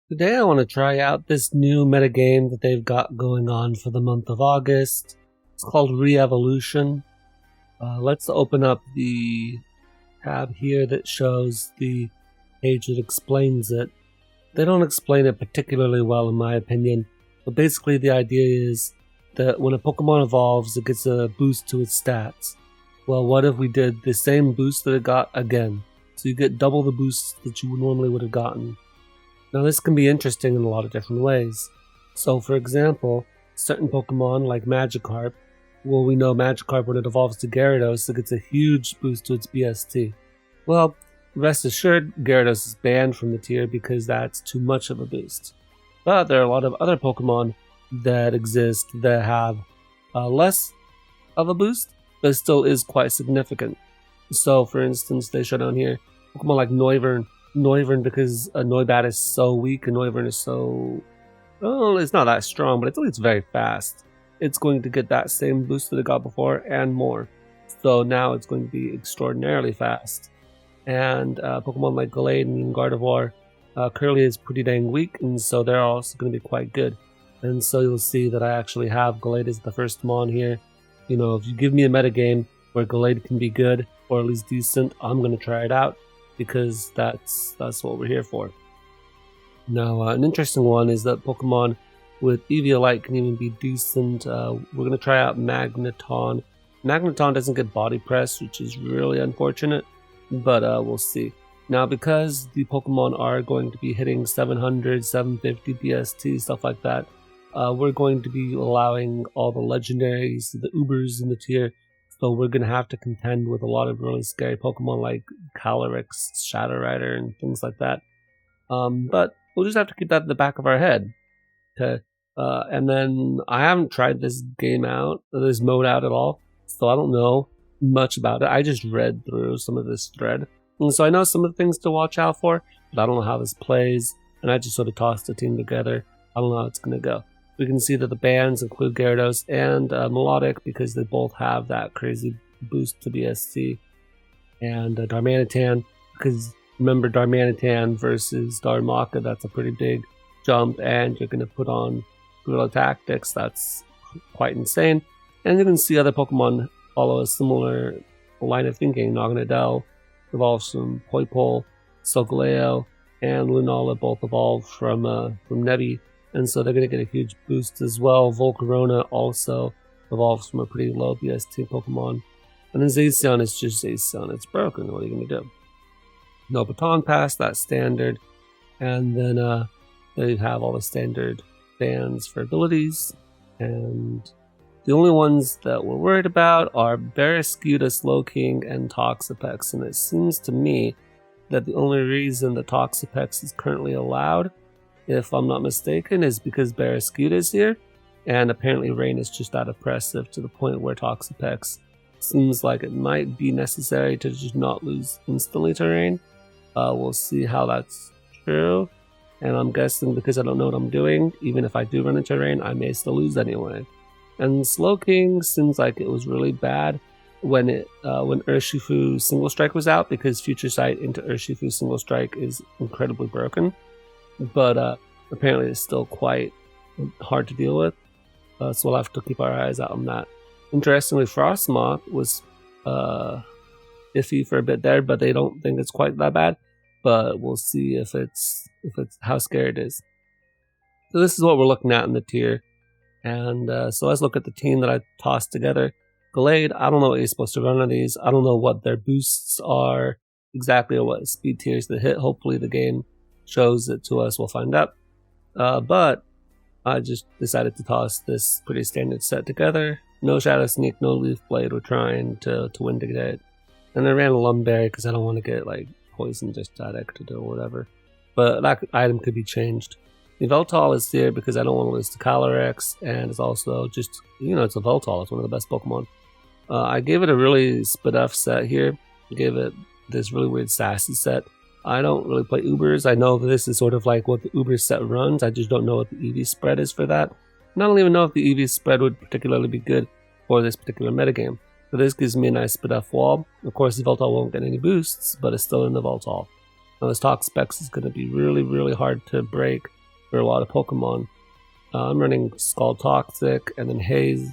Today I want to try out this new metagame that they've got going on for the month of August. It's called Re-Evolution. Let's open up the tab here that shows the page that explains it. They don't explain it particularly well in my opinion, but basically the idea is that when a Pokemon evolves it gets a boost to its stats. Well, what if we did the same boost that it got again? So you get double the boosts that you normally would have gotten. Now this can be interesting in a lot of different ways. So for example, certain Pokemon like Magikarp, well we know Magikarp when it evolves to Gyarados it gets a huge boost to its BST. Well, rest assured Gyarados is banned from the tier because that's too much of a boost. But there are a lot of other Pokemon that exist that have less of a boost, but still is quite significant. So for instance, they show down here, Pokemon like Noivern, because Noibat is so weak and Noivern is so... well, it's not that strong, but it's very fast. It's going to get that same boost that it got before and more. So now it's going to be extraordinarily fast. And Pokemon like Gallade and Gardevoir currently is pretty dang weak, and so they're also going to be quite good. And so you'll see that I actually have Gallade as the first Mon here. You know, if you give me a metagame where Gallade can be good, or at least decent, I'm going to try it out, because that's what we're here for. Now, an interesting one is that Pokemon with Eviolite can even be decent. We're going to try out Magneton. Magneton doesn't get body press, which is really unfortunate, but we'll see. Now, because the Pokemon are going to be hitting 700, 750 BST, stuff like that, we're going to be allowing all the legendaries, the Ubers in the tier, so we're going to have to contend with a lot of really scary Pokemon like Calyrex, Shadow Rider, and things like that. But we'll just have to keep that in the back of our head. Okay. And then I haven't tried this game out, this mode out at all, so I don't know much about it. I just read through some of this thread. And so I know some of the things to watch out for, but I don't know how this plays, and I just sort of tossed the team together. I don't know how it's going to go. We can see that the bans include Gyarados and Melodic because they both have that crazy boost to BST. And Darmanitan, because remember Darmanitan versus Darmaka, that's a pretty big jump, and you're going to put on Guerrilla Tactics, that's quite insane. And you can see other Pokemon follow a similar line of thinking. Naganadel evolves from Poipole, Solgaleo, and Lunala both evolve from Nebby. And so they're going to get a huge boost as well. Volcarona also evolves from a pretty low BST Pokemon. And then Zacian is just Zacian. It's broken. What are you going to do? No Baton Pass, that's standard. And then they have all the standard bans for abilities. And the only ones that we're worried about are Barraskewda, Slowking, and Toxapex. And it seems to me that the only reason that Toxapex is currently allowed, if I'm not mistaken, is because Barraskewda is here, and apparently Rain is just that oppressive to the point where Toxapex seems like it might be necessary to just not lose instantly to Rain. We'll see how that's true, and I'm guessing because I don't know what I'm doing, even if I do run into Rain, I may still lose anyway. And Slowking seems like it was really bad when Urshifu Single Strike was out, because Future Sight into Urshifu Single Strike is incredibly broken. But apparently it's still quite hard to deal with, so we'll have to keep our eyes out on that. Interestingly, Frostmoth was iffy for a bit there, but they don't think it's quite that bad. But we'll see if it's how scary it is. So this is what we're looking at in the tier, and so let's look at the team that I tossed together. Gallade, I don't know what you're supposed to run on these. I don't know what their boosts are exactly, or what speed tiers they hit. Hopefully the game shows it to us, we'll find out. But I just decided to toss this pretty standard set together. No Shadow Sneak, no Leaf Blade. We're trying to win today. And I ran a Lumberry because I don't want to get like poisoned just static or whatever. But that item could be changed. The Veltal is here because I don't want to lose to Calyrex, and it's also just, you know, it's a Veltal. It's one of the best Pokemon. I gave it a really spit-off set here. I gave it this really weird Sassy set. I don't really play Ubers. I know this is sort of like what the Uber set runs. I just don't know what the EV spread is for that. And I don't even know if the EV spread would particularly be good for this particular metagame. So this gives me a nice spit-off wall. Of course, the Voltal won't get any boosts, but it's still in the Voltal. Now this Toxapex is going to be really, really hard to break. for a lot of Pokemon. I'm running Scald Toxic and then Haze.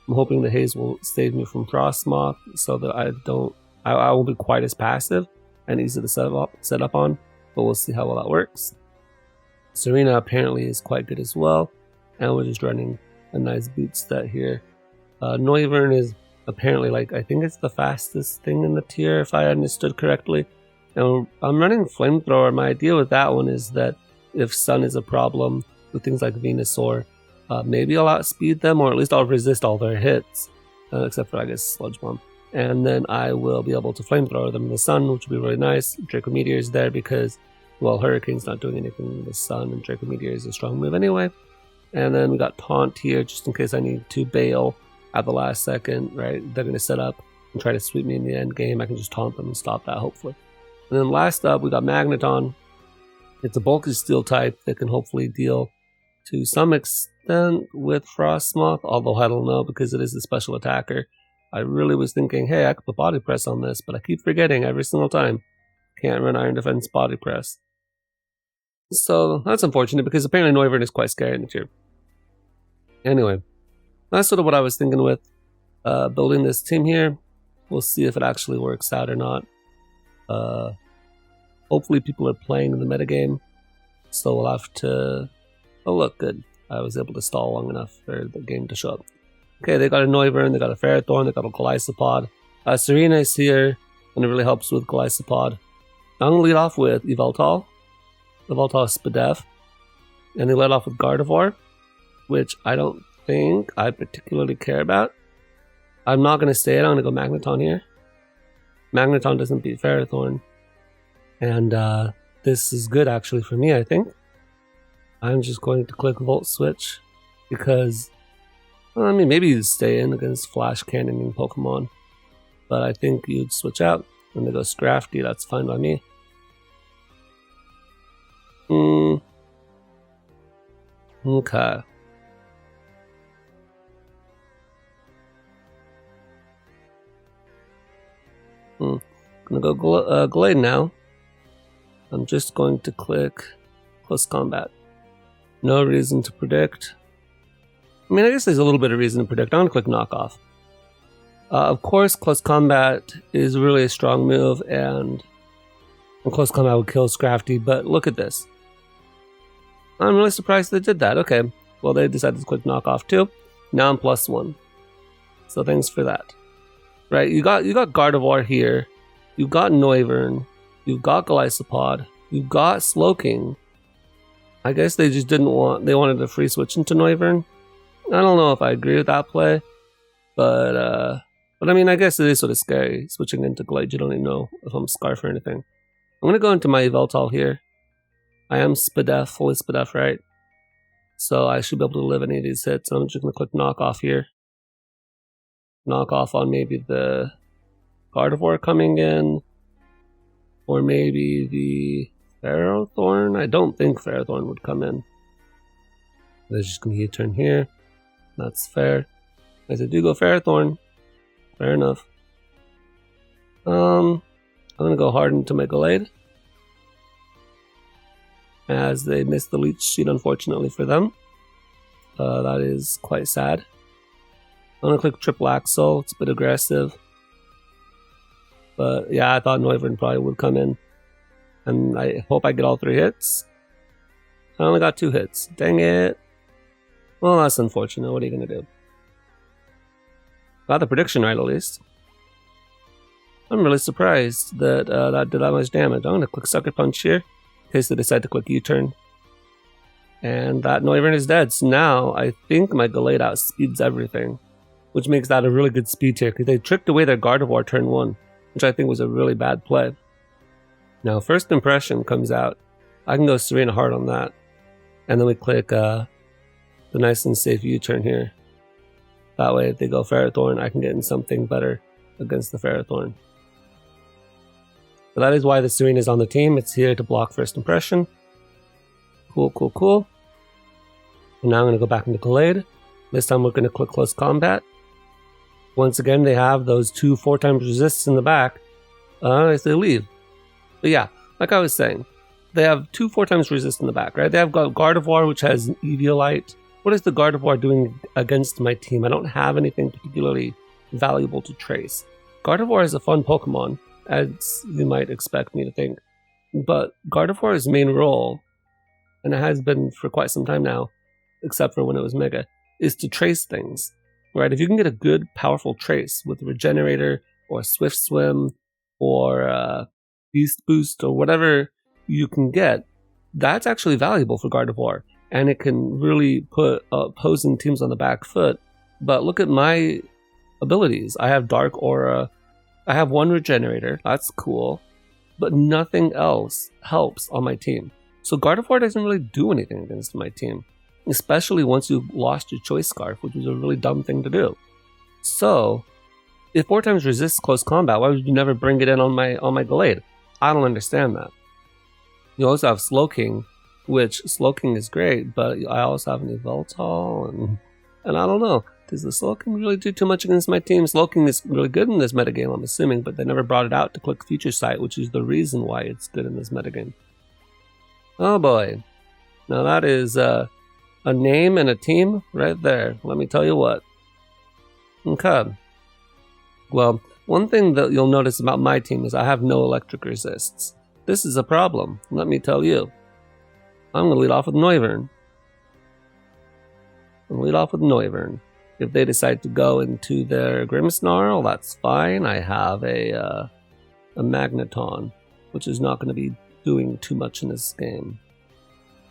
I'm hoping the Haze will save me from Frostmoth so that I won't be quite as passive and easy to set up on, but we'll see how well that works. Serena apparently is quite good as well, and we're just running a nice boot set here. Noivern is apparently, like, I think it's the fastest thing in the tier if I understood correctly. And I'm running Flamethrower. My idea with that one is that if Sun is a problem with things like Venusaur, maybe I'll outspeed them, or at least I'll resist all their hits, except for, I guess, Sludge Bomb. And then I will be able to Flamethrower them in the Sun, which will be really nice. Draco Meteor is there because, well, Hurricane's not doing anything in the Sun, and Draco Meteor is a strong move anyway. And then we got Taunt here, just in case I need to bail at the last second, right? They're going to set up and try to sweep me in the end game. I can just taunt them and stop that, hopefully. And then last up, we got Magneton. It's a bulky steel type that can hopefully deal to some extent with Frostmoth, although I don't know because it is a special attacker. I really was thinking, hey, I could put Body Press on this, but I keep forgetting every single time. Can't run Iron Defense Body Press. So that's unfortunate because apparently Noivern is quite scary in the tier. Anyway, that's sort of what I was thinking with building this team here. We'll see if it actually works out or not. Hopefully people are playing in the metagame, so we'll have to... Oh look, good. I was able to stall long enough for the game to show up. Okay, they got a Noivern, they got a Ferrothorn, they got a Golisopod. Serena is here, and it really helps with Golisopod. I'm going to lead off with Yveltal. Yveltal is Spadef. And they led off with Gardevoir, which I don't think I particularly care about. I'm not going to say it, I'm going to go Magneton here. Magneton doesn't beat Ferrothorn. And this is good actually for me, I think. I'm just going to click Volt Switch because, well, I mean, maybe you'd stay in against Flash Cannoning Pokemon, but I think you'd switch out and they go Scrafty. That's fine by me. Okay. Gonna go Gallade now. I'm just going to click Close Combat. No reason to predict. I mean, I guess there's a little bit of reason to predict. I'm going to click Knockoff. Of course, Close Combat is really a strong move, and Close Combat would kill Scrafty, but look at this. I'm really surprised they did that. Okay, well, they decided to click Knockoff too. Now I'm +1. So thanks for that. Right, you got Gardevoir here. You've got Noivern. You've got Golisopod. You've got Slowking. I guess they just they wanted to free switch into Noivern. I don't know if I agree with that play, but I mean, I guess it is sort of scary switching into Glade. You don't even know if I'm Scarf or anything. I'm going to go into my Yveltal here. I am Spadef, fully Spadef, right? So I should be able to live any of these hits. I'm just going to click Knock Off here. Knock off on maybe the Gardevoir coming in, or maybe the Ferrothorn. I don't think Ferrothorn would come in. There's just going to be a turn here. That's fair. As I do go Ferrothorn. Fair enough. I'm going to go hard into my Gallade, as they missed the Leech Seed, unfortunately for them. That is quite sad. I'm going to click Triple Axle. It's a bit aggressive. But yeah, I thought Noivern probably would come in. And I hope I get all 3 hits. I only got 2 hits. Dang it. Well, that's unfortunate. What are you going to do? Got the prediction right, at least. I'm really surprised that that did that much damage. I'm going to click Sucker Punch here, in case they decide to click U-turn. And that Noivern is dead. So now I think my Gallade outspeeds everything, which makes that a really good speed tier, because they tricked away their Gardevoir turn 1, which I think was a really bad play. Now, First Impression comes out. I can go Serena hard on that. And then we click the nice and safe U-turn here. That way, if they go Ferrothorn, I can get in something better against the Ferrothorn. But that is why the Serena is on the team. It's here to block First Impression. Cool, cool, cool. And now I'm going to go back into Gallade. This time we're going to click Close Combat. Once again, they have those 2 4-times resists in the back as they leave. But yeah, like I was saying, they have 2 4x resist in the back, right? They have got Gardevoir, which has Eviolite. What is the Gardevoir doing against my team? I don't have anything particularly valuable to trace. Gardevoir is a fun Pokemon, as you might expect me to think. But Gardevoir's main role, and it has been for quite some time now, except for when it was Mega, is to trace things, right? If you can get a good, powerful trace with Regenerator or Swift Swim or Beast Boost or whatever you can get, that's actually valuable for Gardevoir, and it can really put opposing teams on the back foot. But look at my abilities. I have Dark Aura, I have 1 Regenerator, that's cool, but nothing else helps on my team. So Gardevoir doesn't really do anything against my team, especially once you've lost your Choice Scarf, which was a really dumb thing to do. So, if 4x resists close combat, why would you never bring it in on my Gallade? I don't understand that. You also have Slowking, which Slowking is great, but I also have an Yveltal, and I don't know. Does the Slowking really do too much against my team? Slowking is really good in this metagame, I'm assuming, but they never brought it out to click Future Sight, which is the reason why it's good in this metagame. Oh boy. Now that is a name and a team right there. Let me tell you what. Okay. Well, one thing that you'll notice about my team is I have no electric resists. This is a problem, let me tell you. I'm going to lead off with Noivern. If they decide to go into their Grimmsnarl, that's fine. I have a Magneton, which is not going to be doing too much in this game.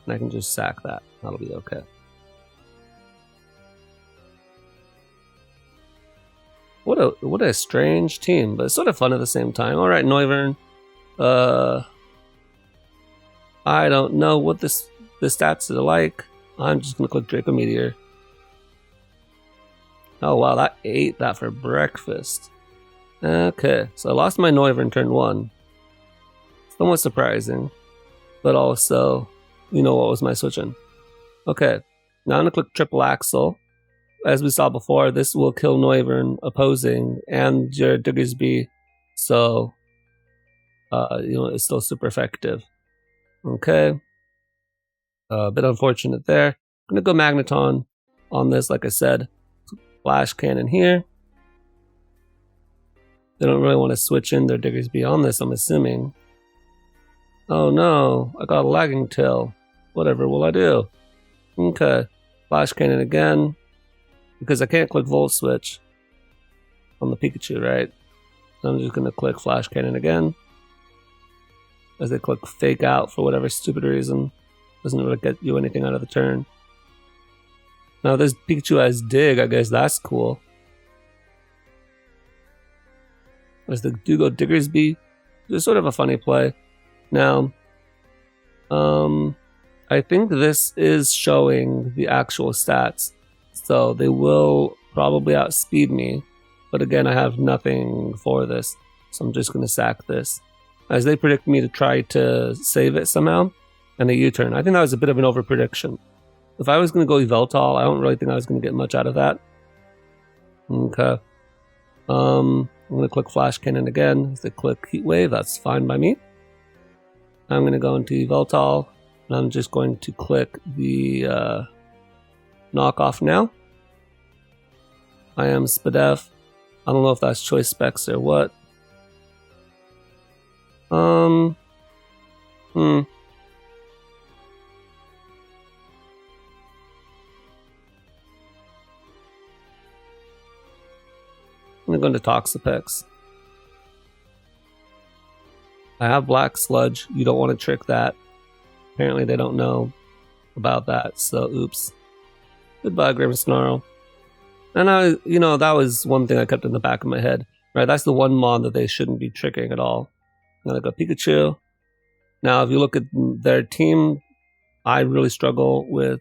And I can just sack that. That'll be okay. What a strange team, but it's sort of fun at the same time. Alright, Noivern. I don't know what the stats are like. I'm just going to click Draco Meteor. Oh wow, that ate that for breakfast. Okay, so I lost my Noivern turn 1. Somewhat surprising, but also, you know what was my switching. Okay, now I'm going to click Triple Axle. As we saw before, this will kill Noivern opposing and your Diggersby, so it's still super effective. Okay, a bit unfortunate there. I'm going to go Magneton on this, like I said. Flash Cannon here. They don't really want to switch in their Diggersby on this, I'm assuming. Oh no, I got a lagging tail. Whatever will I do? Okay, Flash Cannon again. Because I can't click Volt Switch on the Pikachu, right? So I'm just going to click Flash Cannon again. As they click Fake Out for whatever stupid reason. Doesn't really get you anything out of the turn. Now this Pikachu has Dig, I guess that's cool. As they do go Diggersby, it's sort of a funny play. Now, I think this is showing the actual stats. So they will probably outspeed me. But again, I have nothing for this. So I'm just going to sack this. As they predict me to try to save it somehow. And a U-turn. I think that was a bit of an over-prediction. If I was going to go Yveltal, I don't really think I was going to get much out of that. Okay. I'm going to click Flash Cannon again. As they click Heat Wave, that's fine by me. I'm going to go into Yveltal. And I'm just going to click the knockoff now. I am Spadef. I don't know if that's choice specs or what. I'm gonna go into Toxapex. I have Black Sludge. You don't want to trick that. Apparently they don't know about that, so oops. Goodbye, Grimmsnarl. And that was one thing I kept in the back of my head. Right, that's the one mon that they shouldn't be tricking at all. Then I got Pikachu. Now, if you look at their team, I really struggle with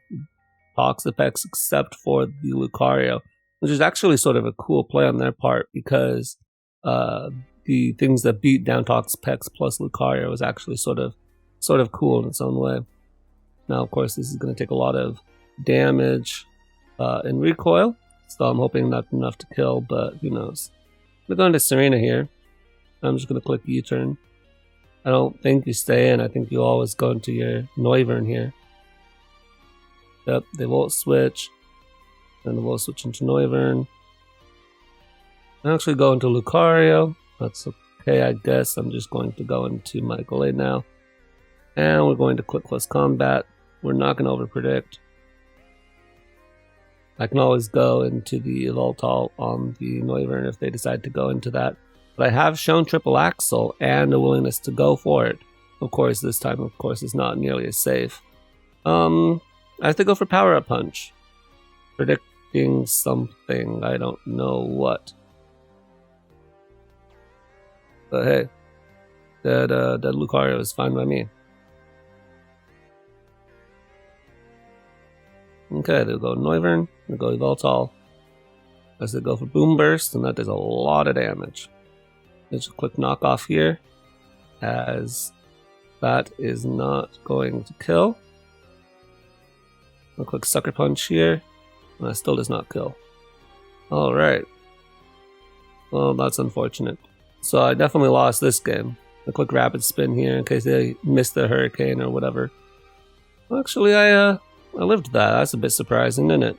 Toxapex except for the Lucario, which is actually sort of a cool play on their part because the things that beat down Toxapex plus Lucario is actually sort of cool in its own way. Now, of course, this is going to take a lot of damage in recoil, so I'm hoping not enough to kill, but who knows. I'm going to go into Serena here. I'm just going to click U-turn. I don't think you stay in. I think you always go into your Noivern here. Yep, they won't switch. And they will switch into Noivern. I actually go into Lucario. That's okay, I guess. I'm just going to go into my Gallade now. And we're going to quick close combat. We're not going to overpredict. I can always go into the Voltal on the Noivern if they decide to go into that. But I have shown Triple Axle and a willingness to go for it. Of course, this time, of course, is not nearly as safe. I have to go for Power Up Punch. Predicting something, I don't know what. But hey, that Lucario is fine by me. Okay, they'll go Noivern, they'll go Voltal. As they go for Boom Burst, and that does a lot of damage. There's a quick knockoff here, as that is not going to kill. A quick Sucker Punch here, and that still does not kill. Alright. Well, that's unfortunate. So I definitely lost this game. A quick Rapid Spin here in case they missed the Hurricane or whatever. Actually, I lived that. That's a bit surprising, isn't it?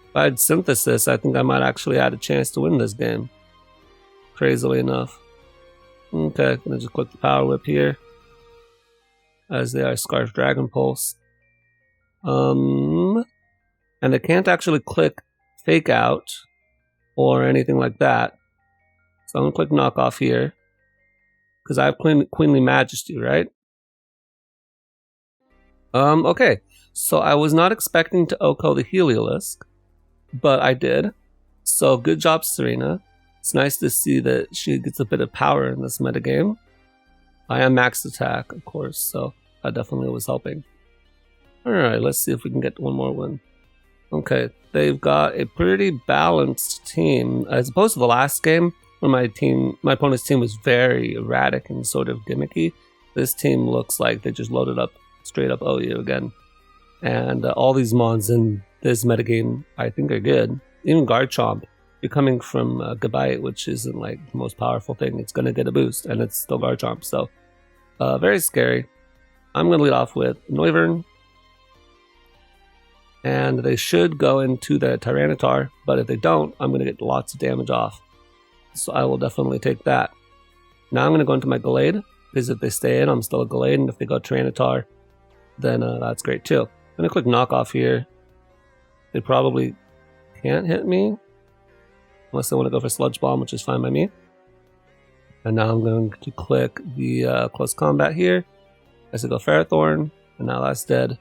If I had Synthesis, I think I might actually had a chance to win this game. Crazily enough. Okay, gonna just click the Power Whip here. As they are Scarf Dragon Pulse. And they can't actually click Fake Out or anything like that. So I'm gonna click Knockoff here. Because I have Queenly Majesty, right? Okay. So I was not expecting to OHKO the Heliolisk, but I did. So good job, Serena. It's nice to see that she gets a bit of power in this metagame. I am maxed attack, of course, so that definitely was helping. Alright, let's see if we can get one more win. Okay, they've got a pretty balanced team. As opposed to the last game, when my opponent's team was very erratic and sort of gimmicky, this team looks like they just loaded up straight up OU again. And all these mons in this metagame, I think, are good. Even Garchomp, you're coming from Gallade, which isn't like the most powerful thing. It's going to get a boost, and it's still Garchomp. So, very scary. I'm going to lead off with Noivern. And they should go into the Tyranitar, but if they don't, I'm going to get lots of damage off. So I will definitely take that. Now I'm going to go into my Gallade, because if they stay in, I'm still a Gallade, and if they go Tyranitar, then that's great too. I'm going to click Knockoff here. They probably can't hit me, unless they want to go for Sludge Bomb, which is fine by me. And now I'm going to click the Close Combat here. As I go Ferrothorn, and now that's dead.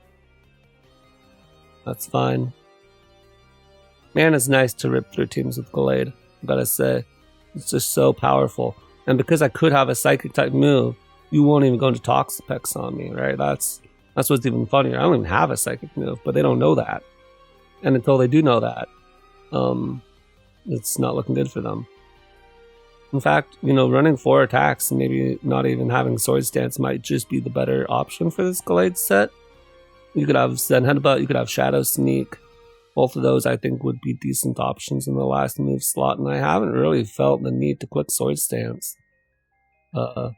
That's fine. Man, it's nice to rip through teams with Gallade, I gotta say. It's just so powerful. And because I could have a Psychic type move, you won't even go into Toxapex on me, right? That's what's even funnier. I don't even have a Psychic move, but they don't know that. And until they do know that, it's not looking good for them. In fact, running 4 attacks and maybe not even having Sword Stance might just be the better option for this Gallade set. You could have Zen Headbutt, you could have Shadow Sneak. Both of those I think would be decent options in the last move slot, and I haven't really felt the need to click Sword Stance. So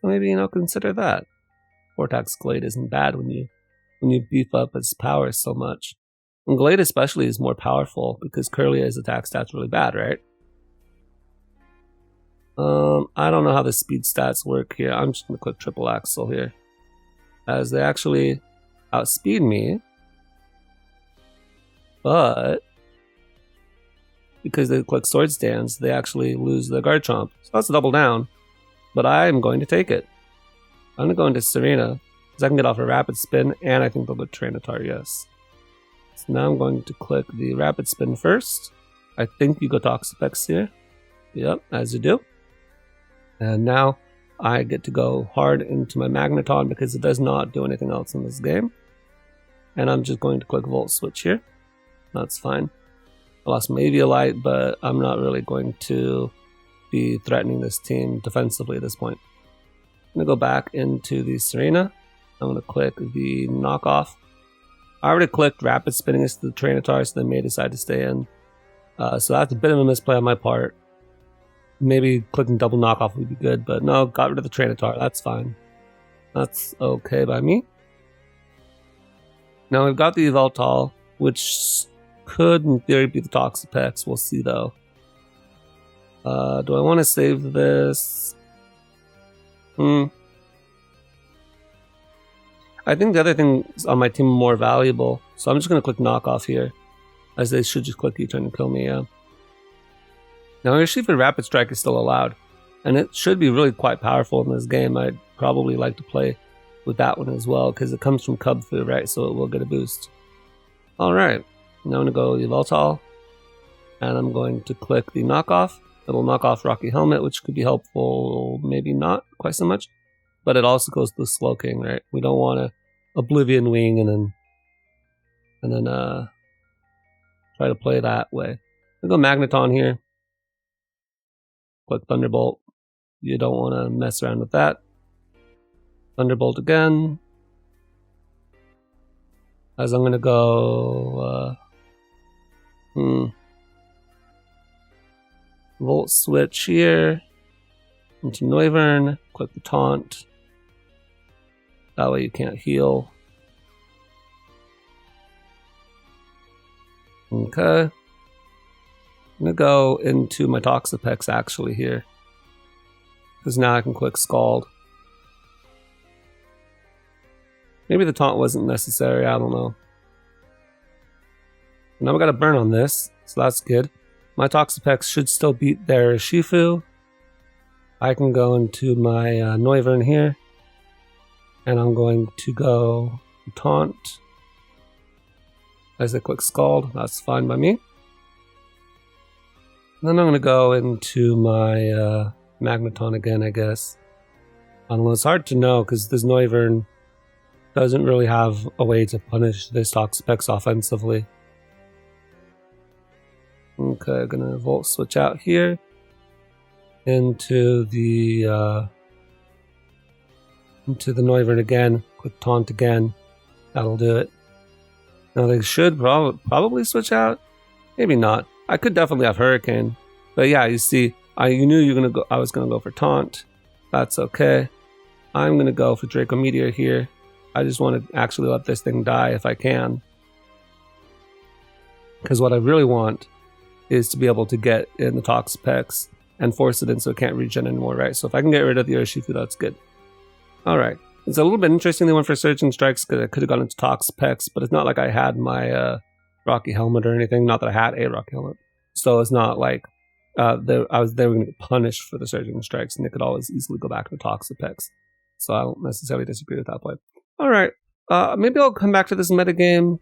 maybe, consider that. 4 attacks Gallade isn't bad when you beef up its power so much. And Gallade especially is more powerful because Kirlia's attack stats really bad, right? I don't know how the speed stats work here. I'm just gonna click Triple Axle here. As they actually outspeed me. But because they click Sword Stance, they actually lose the Garchomp. So that's a double down. But I'm going to take it. I'm going to go into Serena, because I can get off a Rapid Spin, and I think they'll go Tyranitar, yes. So now I'm going to click the Rapid Spin first. I think you go Toxapex here. Yep, as you do. And now I get to go hard into my Magneton, because it does not do anything else in this game. And I'm just going to click Volt Switch here. That's fine. I lost my Eviolite, but I'm not really going to be threatening this team defensively at this point. I'm going to go back into the Serena. I'm going to click the Knockoff. I already clicked Rapid Spinning into the Tyranitar, so they may decide to stay in. So that's a bit of a misplay on my part. maybe clicking double knockoff would be good, but no, got rid of the Trainatar. That's fine. That's okay by me. Now we've got the Yveltal, which could in theory be the Toxapex. We'll see though. Do I want to save this? I think the other things on my team are more valuable, so I'm just going to click knockoff here, as they should just click you trying to kill me, yeah. Now Urshifu Rapid Strike is still allowed, and it should be really quite powerful in this game. I'd probably like to play with that one as well, because it comes from Cub Fu, right, so it will get a boost. Alright, now I'm going to go Yveltal, and I'm going to click the knockoff. It'll knock off Rocky Helmet, which could be helpful, maybe not quite so much. But it also goes to Slowking, right? We don't want to Oblivion Wing and then try to play that way. We'll go Magneton here. Click Thunderbolt. You don't want to mess around with that. Thunderbolt again. As I'm going to go... Volt Switch here. Into Noivern. Click the Taunt. That way you can't heal. Okay. I'm going to go into my Toxapex actually here. Because now I can click Scald. Maybe the taunt wasn't necessary, I don't know. Now we got a burn on this, so that's good. My Toxapex should still beat their Shifu. I can go into my Noivern here. And I'm going to go Taunt. As I click Scald, that's fine by me. And then I'm going to go into my Magneton again, I guess. I don't know, it's hard to know because this Noivern doesn't really have a way to punish this Toxapex offensively. Okay, I'm going to Volt Switch out here. Into the Noivern again. Click Taunt again. That'll do it. Now they should probably switch out. Maybe not. I could definitely have Hurricane. But yeah, you see, you knew I was gonna go for Taunt. That's okay. I'm gonna go for Draco Meteor here. I just want to actually let this thing die if I can. Because what I really want is to be able to get in the Toxapex and force it in so it can't regen anymore, right? So if I can get rid of the Urshifu, that's good. Alright. It's a little bit interesting they went for Surging Strikes because I could have gone into Toxapex, but it's not like I had my Rocky Helmet or anything. Not that I had a Rocky Helmet. So it's not like they were going to get punished for the Surging Strikes, and they could always easily go back to Toxapex. So I don't necessarily disagree with that play. Alright. Maybe I'll come back to this metagame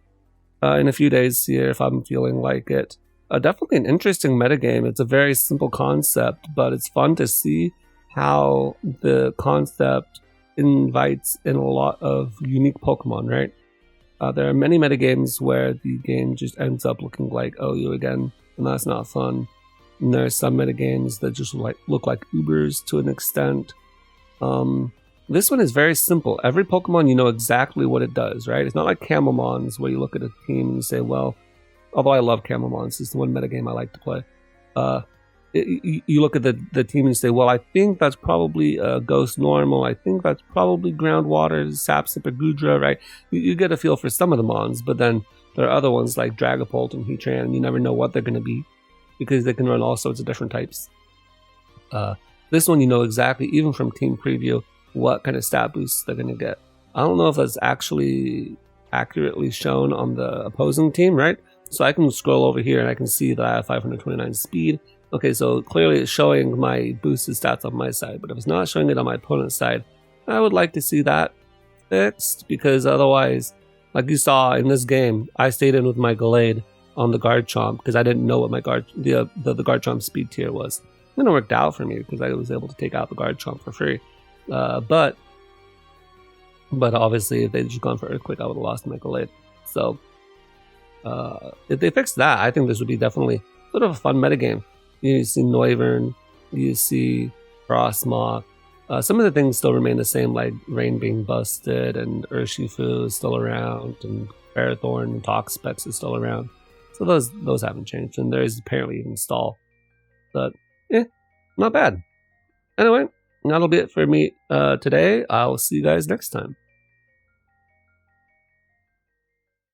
in a few days here if I'm feeling like it. Definitely an interesting metagame. It's a very simple concept, but it's fun to see how the concept invites in a lot of unique Pokemon, right? There are many metagames where the game just ends up looking like OU again, and that's not fun. And there are some metagames that just look like Ubers to an extent. This one is very simple. Every Pokemon, you know exactly what it does, right? It's not like Camelmons where you look at a team and say, well, although I love Camelmons, it's the one metagame I like to play. You look at the team and say, well, I think that's probably Ghost Normal. I think that's probably Groundwater, Sapsip, or Goodra, right? You get a feel for some of the Mons, but then there are other ones like Dragapult and Heatran, and you never know what they're going to be because they can run all sorts of different types. This one, you know exactly, even from Team Preview, what kind of stat boosts they're going to get. I don't know if that's actually accurately shown on the opposing team, right? So I can scroll over here and I can see that I have 529 speed. Okay, so clearly it's showing my boosted stats on my side, but if it's not showing it on my opponent's side, I would like to see that fixed, because otherwise, like you saw in this game, I stayed in with my Gallade on the Garchomp because I didn't know what my the Garchomp speed tier was. And it worked out for me because I was able to take out the Garchomp for free. But obviously, if they'd just gone for Earthquake, I would have lost my Gallade. So if they fixed that, I think this would be definitely sort of a fun metagame. You see Noivern, you see Frostmoth. Some of the things still remain the same, like Rain being busted, and Urshifu is still around, and Ferrothorn and Toxapex is still around. So those haven't changed, and there is apparently even Stall. But Not bad. Anyway, that'll be it for me today. I'll see you guys next time.